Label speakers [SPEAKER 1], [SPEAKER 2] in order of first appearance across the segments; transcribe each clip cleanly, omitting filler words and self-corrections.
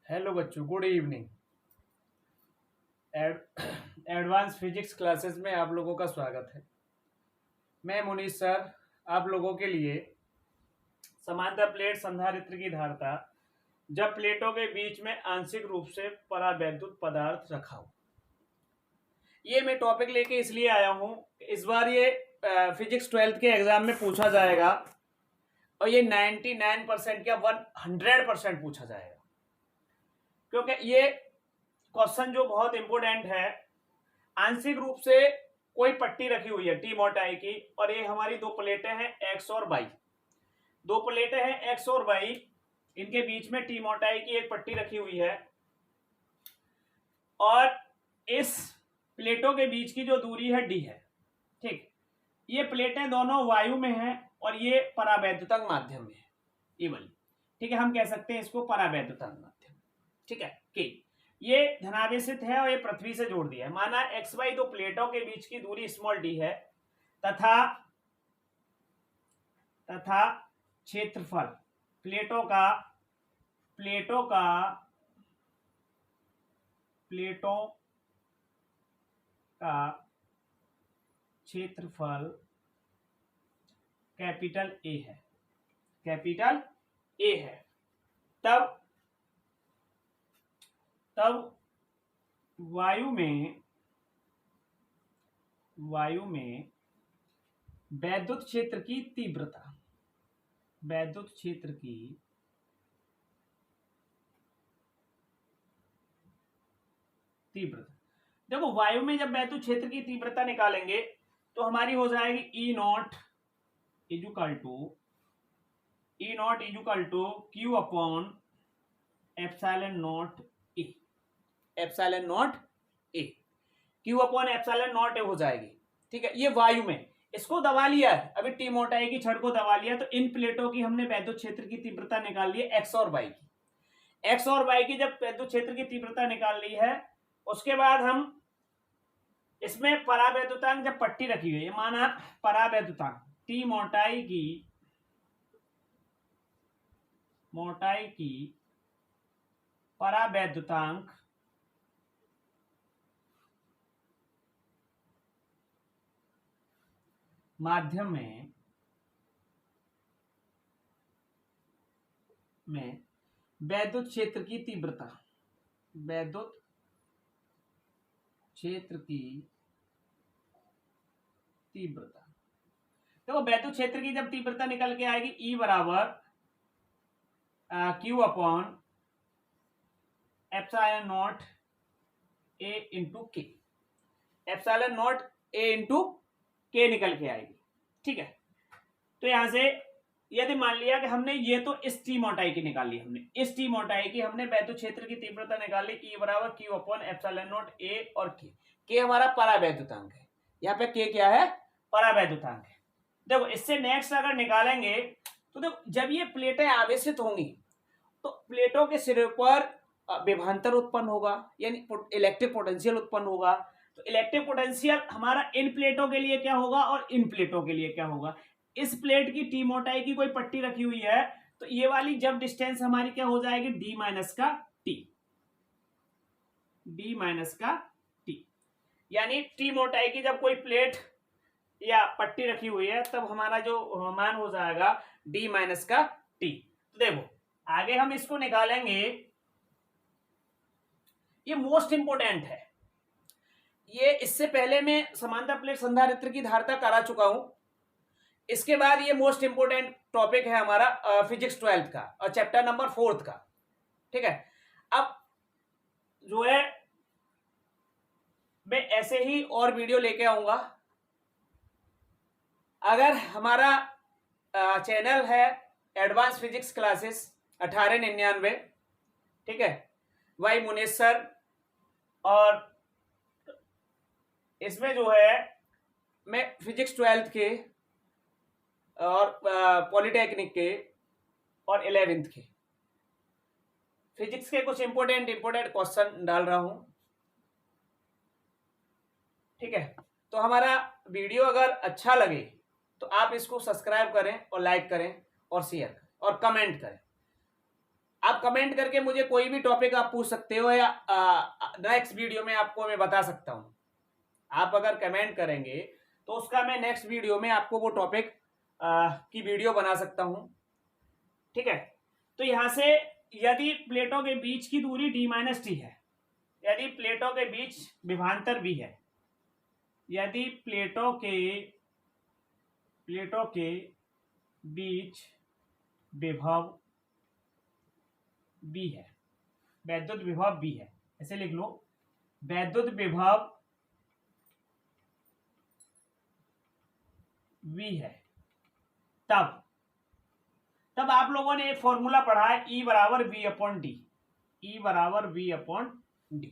[SPEAKER 1] Hello बच्चों, good evening. Advance physics classes में आप लोगों का स्वागत है। मैं मुनीश सर आप लोगों के लिए समांतर प्लेट संधारित्र की धारता जब प्लेटों के बीच में आंशिक रूप से परावैद्युत पदार्थ रखा हो, ये मैं टॉपिक लेके इसलिए आया हूं। इस बार ये फिजिक्स 12th के एग्जाम में पूछा जाएगा और ये 99% या 100% पूछा जाएगा, क्योंकि ये क्वेश्चन जो बहुत इंपोर्टेंट है। आंशिक रूप से कोई पट्टी रखी हुई है टी मोटाई की, और ये हमारी दो प्लेटें हैं एक्स और वाई। दो प्लेटें हैं एक्स और वाई, इनके बीच में टी मोटाई की एक पट्टी रखी हुई है, और इस प्लेटों के बीच की जो दूरी है डी है। ठीक, ये प्लेटें दोनों वायु में हैं और ये परावैद्युतक माध्यम में है, ये वाली। ठीक है, हम कह सकते हैं इसको परावैद्युतक माध्यम। ठीक है, कि ये धनावेशित है और ये पृथ्वी से जोड़ दिया है। माना एक्स वाई दो प्लेटों के बीच की दूरी स्मॉल डी है तथा क्षेत्रफल प्लेटों का क्षेत्रफल कैपिटल ए है। तब वायु में वैद्युत क्षेत्र की तीव्रता देखो, वायु में जब वैद्युत क्षेत्र की तीव्रता निकालेंगे तो हमारी हो जाएगी E naught equal to Q upon epsilon naught A. Q upon epsilon naught A हो जाएगी। ठीक है, ये वायु में इसको दबा लिया है, अभी टी मोटाई की छड़ को दबा लिया, तो इन प्लेटों की हमने वैद्युत क्षेत्र की तीव्रता निकाल ली है एक्स और वाई की। जब वैद्युत क्षेत्र की तीव्रता निकाल ली है, उसके बाद हम इसमें परावैद्युतांक जब पट्टी रखी हुई है, माना परावैद्युतांक टी मोटाई की परावैद्युतांक माध्यम में वैद्युत क्षेत्र की तीव्रता देखो, वैद्युत क्षेत्र की जब तीव्रता निकल के आएगी ई बराबर क्यू अपॉन एप्सिलॉन नॉट ए इंटू के। एप्सिलॉन नॉट ए इंटू के निकल के आएगी। ठीक है, तो यहां से यदि मान लिया कि हमने ये तो इस टी मोटाई की निकाल ली, हमने वैद्युत क्षेत्र की तीव्रता निकाल ली ई बराबर क्यू अपॉन एप्सिलॉन नॉट ए और के हमारा परावैद्युतांक है। यहाँ पे के क्या है? परावैद्युतांक है। देखो, इससे नेक्स्ट अगर निकालेंगे तो देखो, जब ये प्लेटें आवेशित होंगी तो प्लेटों के सिरे पर विभवांतर उत्पन्न होगा, यानी इलेक्ट्रिक पोटेंशियल उत्पन्न होगा। तो इलेक्ट्रिक पोटेंशियल हमारा इन प्लेटों के लिए क्या होगा और इन प्लेटों के लिए क्या होगा। इस प्लेट की टी मोटाई की कोई पट्टी रखी हुई है, तो ये वाली जब डिस्टेंस हमारी क्या हो जाएगी डी माइनस का टी, यानी टी मोटाई की जब कोई प्लेट या पट्टी रखी हुई है तब हमारा जो मान हो जाएगा डी माइनस का टी। तो देखो, आगे हम इसको निकालेंगे, ये मोस्ट इंपोर्टेंट है। ये इससे पहले मैं समांतर प्लेट संधारित्र की धारता करा चुका हूं। इसके बाद ये मोस्ट इंपोर्टेंट टॉपिक है हमारा फिजिक्स 12th का और चैप्टर नंबर 4 का। ठीक है, अब जो है मैं ऐसे ही और वीडियो लेके आऊंगा। अगर हमारा चैनल है एडवांस फिजिक्स क्लासेस 1899, ठीक है, वाई मुनीश सर, और इसमें जो है मैं फिजिक्स 12th के और पॉलिटेक्निक के और 11th के फिजिक्स के कुछ इंपोर्टेंट क्वेश्चन डाल रहा हूं। ठीक है, तो हमारा वीडियो अगर अच्छा लगे तो आप इसको सब्सक्राइब करें और लाइक करें और शेयर करें और कमेंट करें। आप कमेंट करके मुझे कोई भी टॉपिक आप पूछ सकते हो, या नेक्स्ट वीडियो में आपको मैं बता सकता हूं। आप अगर कमेंट करेंगे तो उसका मैं नेक्स्ट वीडियो में आपको वो टॉपिक की वीडियो बना सकता हूं। ठीक है, तो यहां से यदि प्लेटों के बीच की दूरी d-t है, यदि प्लेटों के बीच विभवांतर भी है, यदि प्लेटों के बीच विभव भी है, वैद्युत विभव भी है, ऐसे लिख लो, वैद्युत विभव भी है, तब आप लोगों ने एक फॉर्मूला पढ़ा है E बराबर V/D। E बराबर V/D,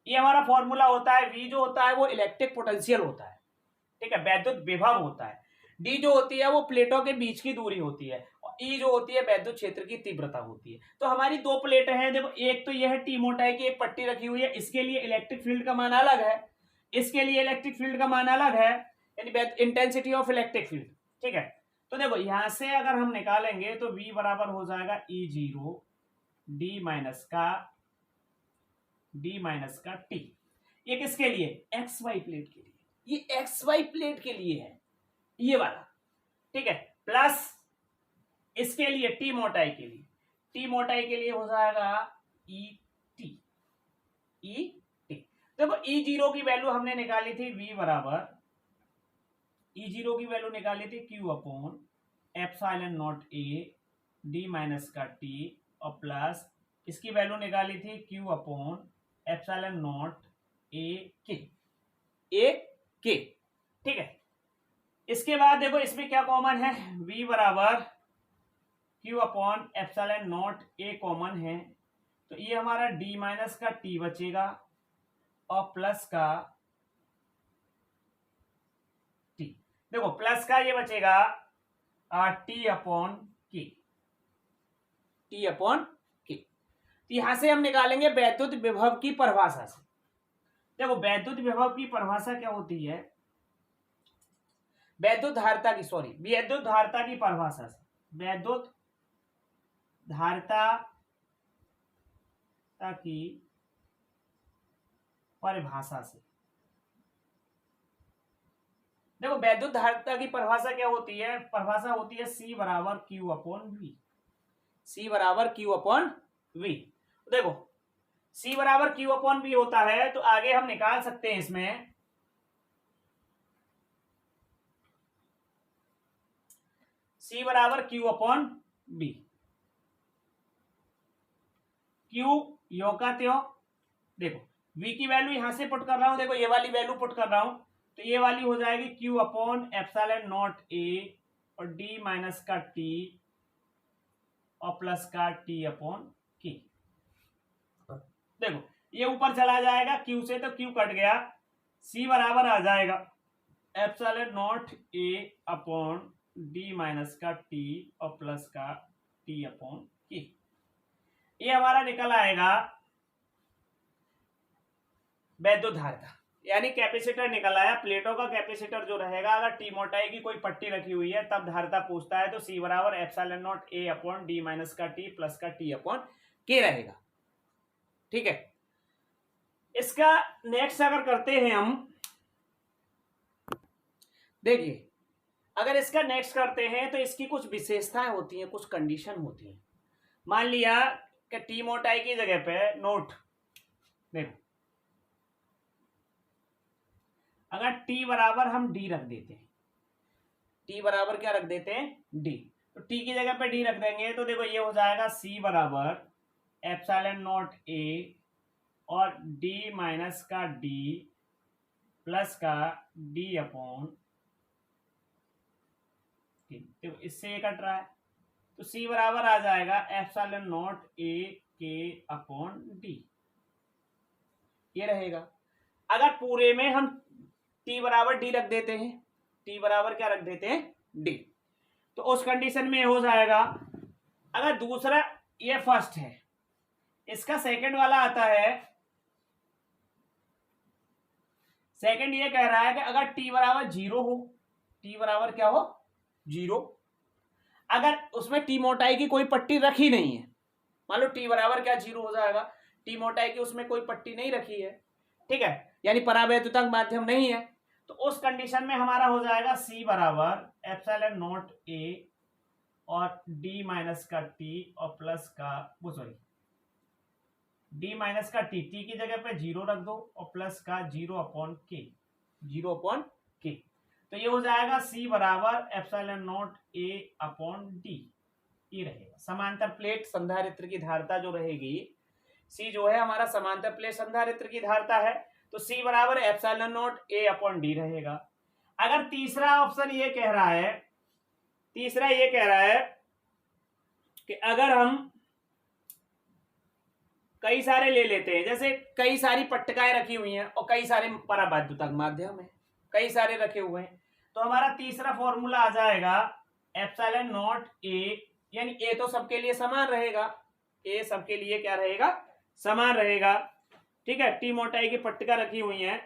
[SPEAKER 1] ये हमारा फॉर्मूला होता है। V जो होता है वो इलेक्ट्रिक पोटेंशियल होता है, ठीक है, वैद्युत विभव होता है। D जो होती है वो प्लेटों के बीच की दूरी होती है, और E जो होती है वैद्युत क्षेत्र की तीव्रता होती है। तो हमारी दो प्लेट हैं, देखो, एक तो यह है T मोटाई की एक पट्टी रखी हुई है, इसके लिए इलेक्ट्रिक फील्ड का मान अलग है, इसके लिए इलेक्ट्रिक फील्ड का मान अलग है, यानी इंटेंसिटी ऑफ इलेक्ट्रिक फील्ड। ठीक है, तो देखो यहां से अगर हम निकालेंगे तो V बराबर हो जाएगा E0 D माइनस का T। ये किसके लिए? XY प्लेट के लिए, ये XY प्लेट के लिए है ये वाला, ठीक है, प्लस इसके लिए T मोटाई के लिए, T मोटाई के लिए हो जाएगा ET। देखो E0 की वैल्यू हमने निकाली थी, V बराबर E0 की वैल्यू निकाली थी Q/ε0A D माइनस का T, और प्लस इसकी वैल्यू निकाली थी Q/ε0AK। ठीक है, इसके बाद देखो इसमें क्या कॉमन है, V बराबर Q/ε0A कॉमन है, तो ये हमारा D माइनस का T बचेगा और प्लस का T। देखो प्लस का ये बचेगा T/K। तो यहां से हम निकालेंगे वैद्युत विभव की परिभाषा से। देखो वैद्युत विभव की परिभाषा क्या होती है, वैद्युत धारिता की परिभाषा से, वैद्युत धारिता की परिभाषा से। देखो वैद्युत धारिता की परिभाषा क्या होती है, परिभाषा होती है C बराबर Q/V। C बराबर Q/V। देखो C बराबर Q/V होता है, तो आगे हम निकाल सकते हैं इसमें C बराबर Q/V। Q यो का त्यों, देखो V की वैल्यू यहां से पुट कर रहा हूं, देखो ये वाली वैल्यू पुट कर रहा हूं, तो ये वाली हो जाएगी Q/ε0A और D माइनस का T और प्लस का T/K। देखो ये ऊपर चला जाएगा Q से, तो Q कट गया, C बराबर आ जाएगा ε0A अपॉन D माइनस का T और प्लस का T/K। ये हमारा निकल आएगा वैद्युत धारिता, यानी कैपेसिटर निकल आया। प्लेटों का कैपेसिटर जो रहेगा, अगर T मोटाई की कोई पट्टी रखी हुई है तब धारिता पूछता है, तो C बराबर ε0A अपॉन D माइनस का T प्लस का T/K रहेगा। ठीक है, इसका नेक्स्ट अगर करते हैं हम, देखिए अगर इसका नेक्स्ट करते हैं तो इसकी कुछ विशेषताएं होती हैं, कुछ कंडीशन होती हैं। मान लिया कि T मोटाई की जगह पे नोट, देखो अगर T बराबर हम D रख देते हैं, T बराबर क्या रख देते हैं, D, तो T की जगह पे D रख देंगे, तो देखो ये हो जाएगा C बराबर ε0A और D माइनस का D प्लस का D/, देखो इससे ये कट रहा है, तो C बराबर आ जाएगा ε0AK/D, ये रहेगा। अगर पूरे में हम T बराबर D रख देते हैं, T बराबर क्या रख देते हैं, D, तो उस कंडीशन में हो जाएगा। अगर दूसरा, ये फर्स्ट है, इसका सेकंड वाला आता है, सेकंड ये कह रहा है कि अगर T बराबर 0 हो, T बराबर क्या हो, 0, अगर उसमें T मोटाई की कोई पट्टी रखी नहीं है, मान लो टी बराबर क्या 0 हो जाएगा, टी मोटाई की उसमें कोई पट्टी नहीं रखी है, ठीक है, यानी परावैद्युतक माध्यम नहीं है, तो उस कंडीशन में हमारा हो जाएगा सी बराबर एप्सिलॉन नॉट ए और डी माइनस का टी और प्लस का वो सॉरी डी माइनस का टी की जगह पे 0 रख दो और प्लस का 0 अपॉन के, तो ये हो जाएगा सी बराबर एप्सिलॉन नॉट ए अपॉन डी, ये रहेगा समांतर प्लेट संधारित्र की धारिता जो रहेगी, सी जो है हमारा समांतर प्लेट संधारित्र की धारिता है, तो सी बराबर एप्सिलॉन नॉट ए अपॉन डी रहेगा। अगर तीसरा ऑप्शन ये कह रहा है कि अगर हम कई सारे ले लेते हैं, जैसे कई सारी पट्टिकाएं रखी हुई हैं और कई सारे परावैद्युतक माध्यम है, कई सारे रखे हुए हैं, तो हमारा तीसरा फॉर्मूला आ जाएगा एप्सिलॉन नॉट ए, यानी ए तो सबके लिए समान रहेगा, ए सबके लिए क्या रहेगा, समान रहेगा, ठीक है, टी मोटाई की पट्टिका रखी हुई है,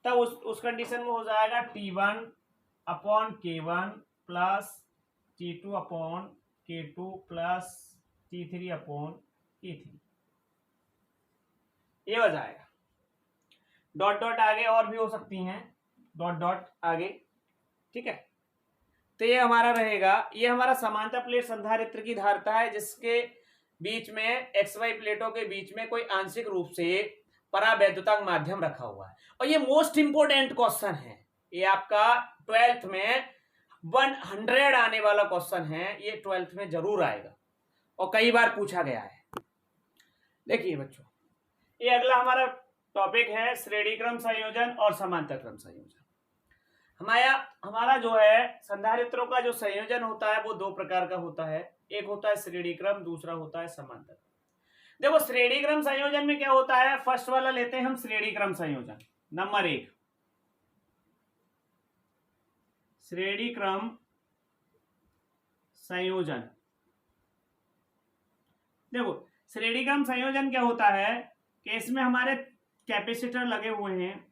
[SPEAKER 1] तब उस कंडीशन में हो जाएगा T1 upon K1 plus T2 upon K2 plus T3 upon K3, ये हो जाएगा। डॉट डॉट आगे और भी हो सकती हैं, डॉट डॉट आगे, ठीक है, तो ये हमारा रहेगा, ये हमारा समांतर प्लेट संधारित्र की धारिता है जिसके बीच में XY प्लेटों के बीच में कोई आंशिक रूप से परावैद्युतक माध्यम रखा हुआ है, और ये मोस्ट इंपोर्टेंट क्वेश्चन है, ये आपका 12th में 100 आने वाला क्वेश्चन है, ये 12th में जरूर आएगा और कई बार पूछा गया है। देखिए बच्चों, ये अगला हमारा टॉपिक है श्रेणी क्रम संयोजन और समांतर क्रम संयोजन। हमारा जो है संधारित्रों का जो संयोजन होता है वो दो प्रकार का होता है, एक होता है श्रेणी क्रम, दूसरा होता है समांतर। देखो श्रेणी क्रम संयोजन में क्या होता है, फर्स्ट वाला लेते हैं हम श्रेणी क्रम संयोजन, नंबर 1 श्रेणी क्रम संयोजन। देखो श्रेणी क्रम संयोजन क्या होता है कि इसमें हमारे कैपेसिटर लगे हुए हैं,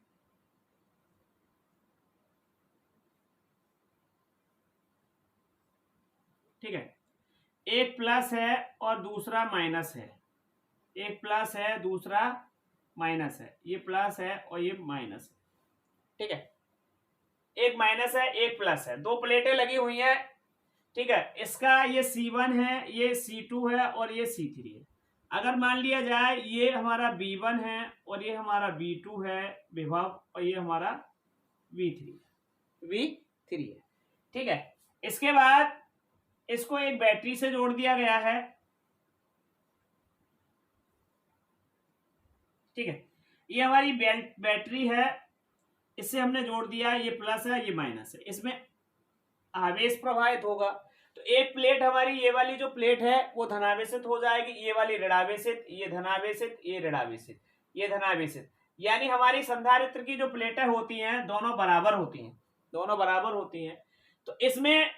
[SPEAKER 1] ठीक है, एक प्लस है और दूसरा माइनस है, एक प्लस है दूसरा माइनस है, ये प्लस है और ये माइनस है, ठीक है, एक माइनस है एक प्लस है, दो प्लेटें लगी हुई हैं, ठीक है, इसका ये C1 है, ये C2 है और ये C3 है। अगर मान लिया जाए ये हमारा B1 है और ये हमारा B2 है विभव, और ये हमारा V3 है, ठीक है, इसके बाद इसको एक बैटरी से जोड़ दिया गया है, ठीक है, ये हमारी बैटरी है, इससे हमने जोड़ दिया, ये प्लस है ये माइनस है, इसमें आवेश प्रवाहित होगा, तो एक प्लेट हमारी ये वाली जो प्लेट है वो धनावेशित हो जाएगी, ये वाली ऋणावेशित, ये धनावेशित, ये ऋणावेशित, ये धनावेशित, यानी हमारी संधारित्र की जो प्लेटें होती हैं दोनों बराबर होती हैं, तो इसमें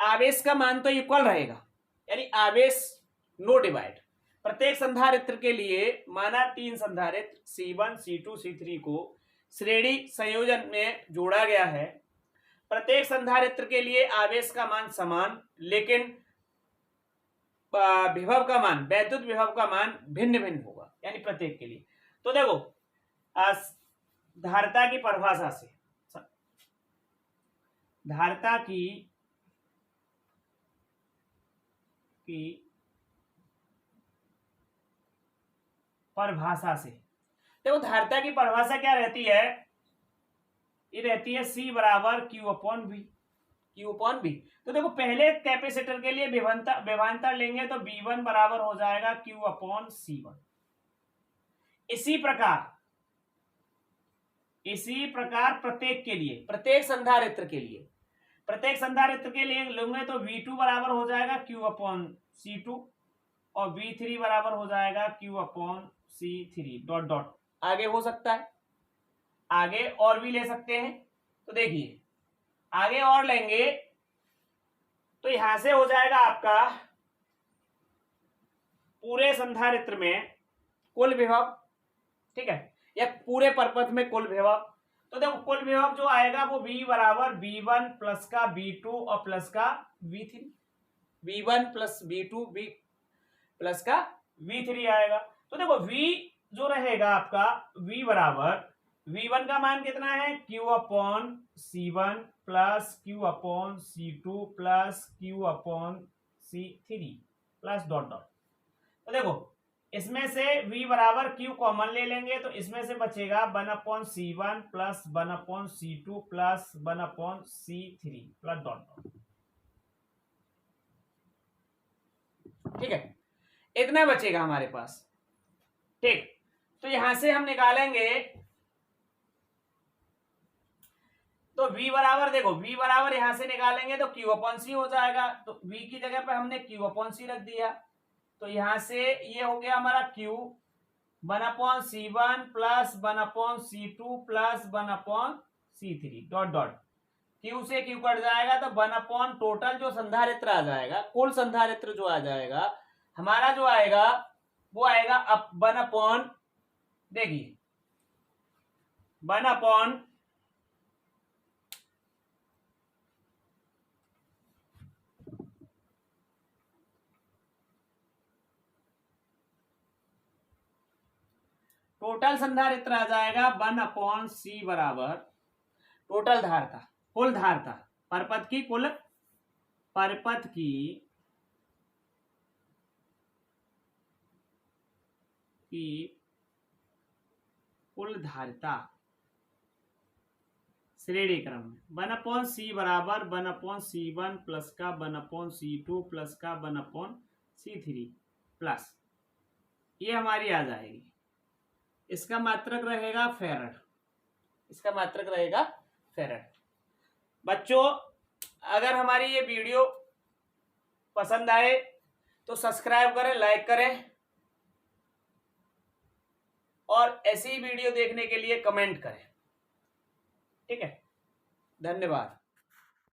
[SPEAKER 1] आवेश का मान तो इक्वल रहेगा, यानी आवेश नो डिवाइड। प्रत्येक संधारित्र के लिए माना 3 संधारित्र C1 C2 C3 को श्रेणी संयोजन में जोड़ा गया है, प्रत्येक संधारित्र के लिए आवेश का मान समान, लेकिन विभव का मान, वैद्युत विभव का मान भिन्न भिन्न होगा, यानी प्रत्येक के लिए। तो देखो धारिता की परिभाषा से, धारिता की परिभाषा से देखो, धारिता की परिभाषा क्या रहती है, ये रहती है C बराबर Q अपॉन V। तो देखो पहले कैपेसिटर के लिए विभवांतर लेंगे तो V1 बराबर हो जाएगा Q अपॉन C1। इसी प्रकार प्रत्येक के लिए, प्रत्येक संधारित्र के लिए लेंगे तो V2 बराबर हो जाएगा Q अपॉन C2 और V3 बराबर हो जाएगा Q upon C3 dot dot आगे हो सकता है, आगे और भी ले सकते हैं। तो देखिए आगे और लेंगे तो यहां से हो जाएगा आपका पूरे संधारित्र में कुल विभव, ठीक है, या पूरे परपथ में कुल विभव। तो देखो कुल विभव जो आएगा वो V बराबर V1 प्लस का V2 और प्लस का V3, V1 plus V2 V plus का V3 आएगा। तो देखो V जो रहेगा आपका V बराबर V1 का मान कितना है Q upon C1 plus Q upon C2 plus Q upon C3 plus dot dot. तो देखो इसमें से V बराबर Q कॉमन ले लेंगे तो इसमें से बचेगा 1 upon C1 plus 1 upon C2 plus 1 upon C3 plus dot dot. ठीक है, इतना बचेगा हमारे पास। ठीक, तो यहां से हम निकालेंगे तो V बराबर देखो V बराबर यहां से निकालेंगे तो Q अपॉन C हो जाएगा। तो V की जगह पे हमने Q अपॉन C रख दिया। तो यहां से ये हो गया हमारा Q 1 upon C1 plus 1 upon C2 plus 1 upon C3 dot dot. Q से Q कट जाएगा तो 1 अपॉन टोटल जो संधारित्र आ जाएगा, कुल संधारित्र जो आ जाएगा हमारा जो आएगा वो आएगा 1 अपॉन, देखिए 1 अपॉन टोटल संधारित्र आ जाएगा 1 अपॉन C बराबर टोटल धारता, कुल धारता, परपथ की कुल, परपथ की कुल धारिता श्रेणी क्रम में 1 अपॉन C बराबर 1 अपॉन C1 प्लस का 1 अपॉन C2 प्लस का 1 अपॉन C3 प्लस, ये हमारी आ जाएगी। इसका मात्रक रहेगा फेरड, इसका मात्रक रहेगा फेरड। बच्चों अगर हमारी ये वीडियो पसंद आए तो सब्सक्राइब करें, लाइक करें और ऐसी वीडियो देखने के लिए कमेंट करें। ठीक है, धन्यवाद।